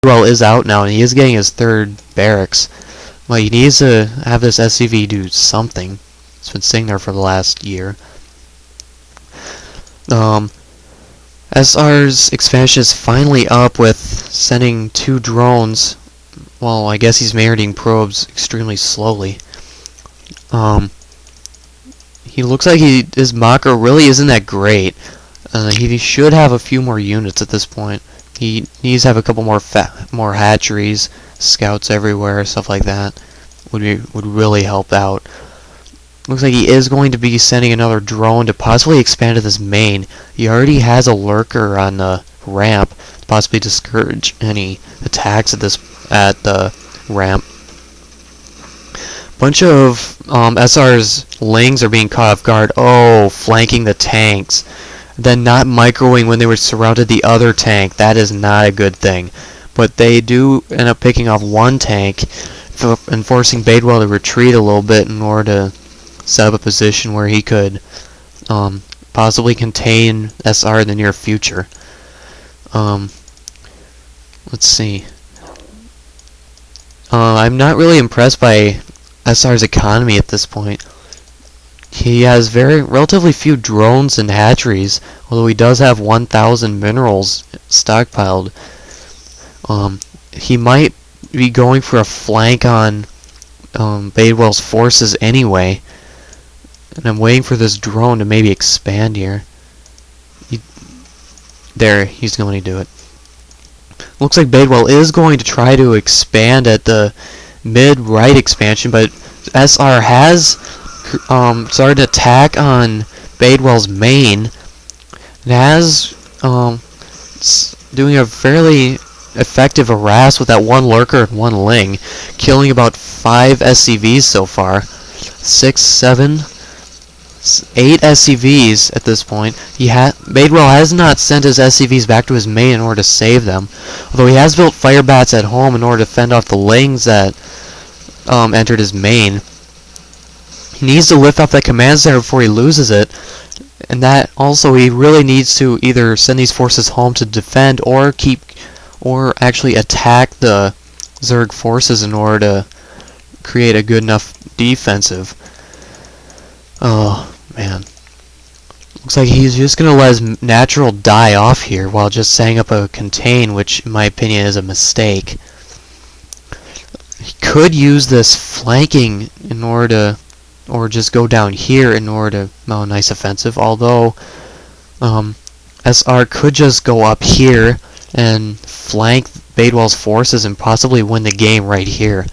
Well, is out now, and he is getting his third barracks. Well, he needs to have this SCV do something. It's been sitting there for the last year. SR's expansion is finally up with sending 2 drones. Well, I guess he's meriting probes extremely slowly. He looks like his Mako really isn't that great. He should have a few more units at this point. He needs to have a couple more hatcheries, scouts everywhere, stuff like that. Would really help out. Looks like he is going to be sending another drone to possibly expand to this main. He already has a lurker on the ramp to possibly discourage any attacks at the ramp. Bunch of SR's Lings are being caught off guard. Oh, flanking the tanks. Then not microwing when they were surrounded the other tank. That is not a good thing. But they do end up picking off one tank and forcing Badewell to retreat a little bit in order to set up a position where he could possibly contain SR in the near future. Let's see. I'm not really impressed by SR's economy at this point. He has relatively few drones and hatcheries, although he does have 1,000 minerals stockpiled. He might be going for a flank on Badewell's forces anyway, and I'm waiting for this drone to maybe expand here. He's going to do it. Looks like Badewell is going to try to expand at the mid-right expansion, but SR has started an attack on Badewell's main, and has doing a fairly effective harass with that one lurker and one Ling, killing about 5 SCVs so far. 6, 7, 8 SCVs at this point. Badewell has not sent his SCVs back to his main in order to save them, although he has built fire bats at home in order to fend off the Lings that entered his main. He needs to lift up that command center before he loses it, and that also he really needs to either send these forces home to defend or actually attack the Zerg forces in order to create a good enough defensive. Oh man, looks like he's just gonna let his natural die off here while just setting up a contain, which in my opinion is a mistake. He could use this flanking in order to, or just go down here in order to mount a nice offensive, although SR could just go up here and flank Badewell's forces and possibly win the game right here.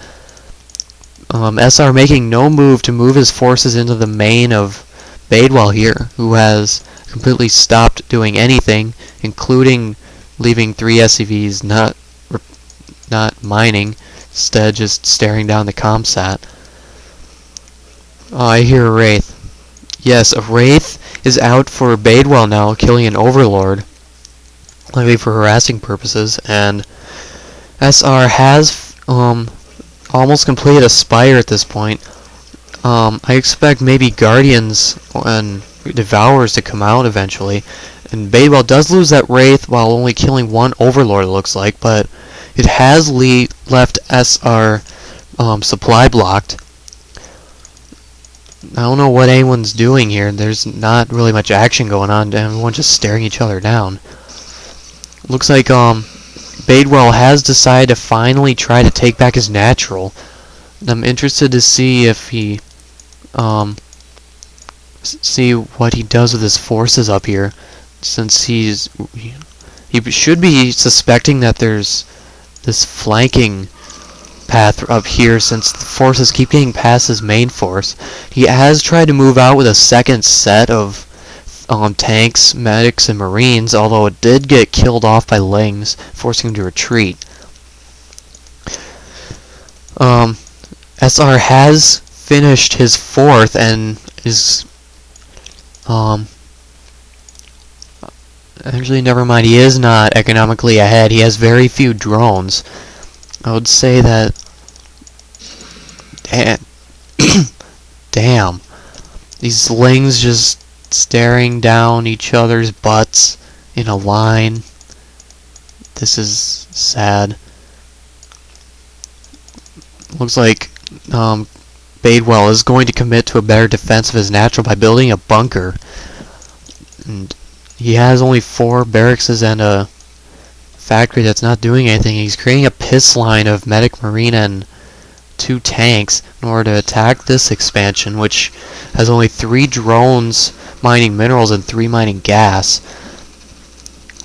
SR making no move to move his forces into the main of Badewell here, who has completely stopped doing anything, including leaving 3 SCVs not mining, instead just staring down the comsat. Oh, I hear a Wraith. Yes, a Wraith is out for Badewell now, killing an Overlord, likely for harassing purposes, and SR has almost completed a Spire at this point. I expect maybe Guardians and Devourers to come out eventually, and Badewell does lose that Wraith while only killing 1 Overlord, it looks like, but it has left SR supply blocked. I don't know what anyone's doing here. There's not really much action going on. Everyone's just staring each other down. Looks like Badewell has decided to finally try to take back his natural. I'm interested to see if he see what he does with his forces up here, since he should be suspecting that there's this flanking path up here, since the forces keep getting past his main force. He has tried to move out with a second set of tanks, medics, and marines, although it did get killed off by Lings, forcing him to retreat. SR has finished his 4th and is actually, never mind, he is not economically ahead. He has very few drones. I would say that damn. These Lings just staring down each other's butts in a line. This is sad. looks like Badewell is going to commit to a better defense of his natural by building a bunker. And he has only 4 barracks and a factory that's not doing anything. He's creating a piss line of medic marine and 2 tanks in order to attack this expansion, which has only 3 drones mining minerals and 3 mining gas.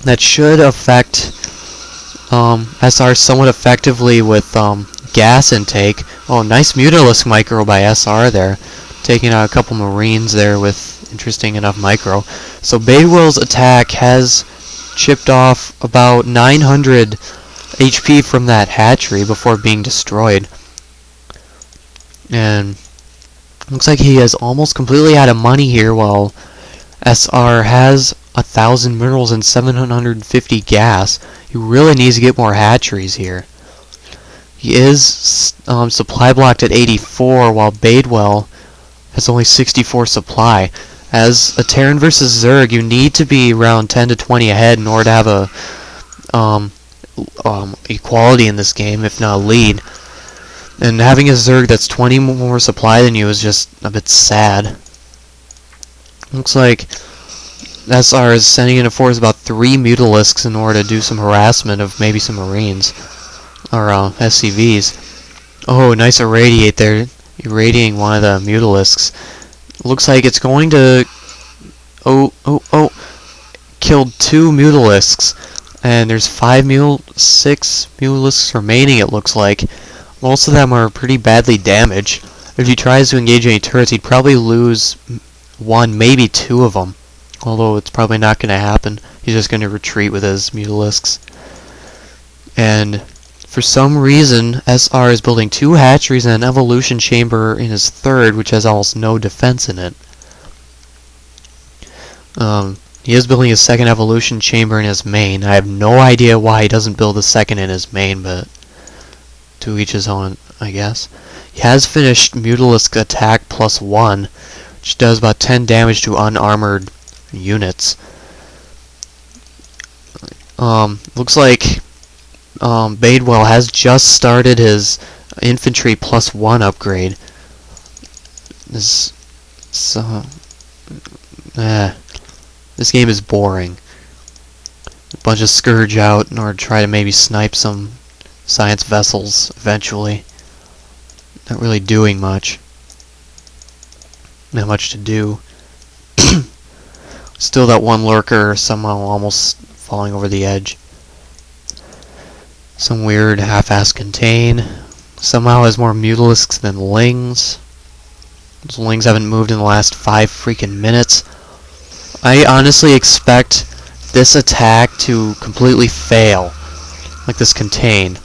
That should affect SR somewhat effectively with gas intake. Oh, nice Mutalisk micro by SR there, taking out a couple marines there with interesting enough micro. So Badewell's attack has chipped off about 900 HP from that hatchery before being destroyed. And looks like he is almost completely out of money here, while SR has 1,000 minerals and 750 gas. He really needs to get more hatcheries here. He is supply blocked at 84, while Badewell has only 64 supply. As a Terran versus Zerg, you need to be around 10 to 20 ahead in order to have a equality in this game, if not a lead. And having a Zerg that's 20 more supply than you is just a bit sad. Looks like SR is sending in a force about 3 Mutalisks in order to do some harassment of maybe some Marines. Or SCVs. Oh, nice irradiate there. Irradiating one of the Mutalisks. Looks like it's going to... Killed 2 Mutalisks. And there's 6 Mutalisks remaining, it looks like. Most of them are pretty badly damaged. If he tries to engage any turrets, he'd probably lose 1, maybe 2 of them. Although it's probably not going to happen. He's just going to retreat with his Mutalisks. And for some reason, SR is building 2 hatcheries and an evolution chamber in his 3rd, which has almost no defense in it. He is building his 2nd evolution chamber in his main. I have no idea why he doesn't build the 2nd in his main, but to each his own, I guess. He has finished Mutalisk attack +1, which does about 10 damage to unarmored units. Looks like Badewell has just started his infantry +1 upgrade. This game is boring. A bunch of Scourge out in order to try to maybe snipe some science vessels eventually. Not really doing much. Not much to do. Still that one lurker somehow almost falling over the edge. Some weird half-assed contain. Somehow has more Mutalisks than Lings. Those Lings haven't moved in the last 5 freaking minutes. I honestly expect this attack to completely fail. Like this contain.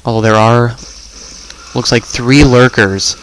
Although there are, looks like 3 lurkers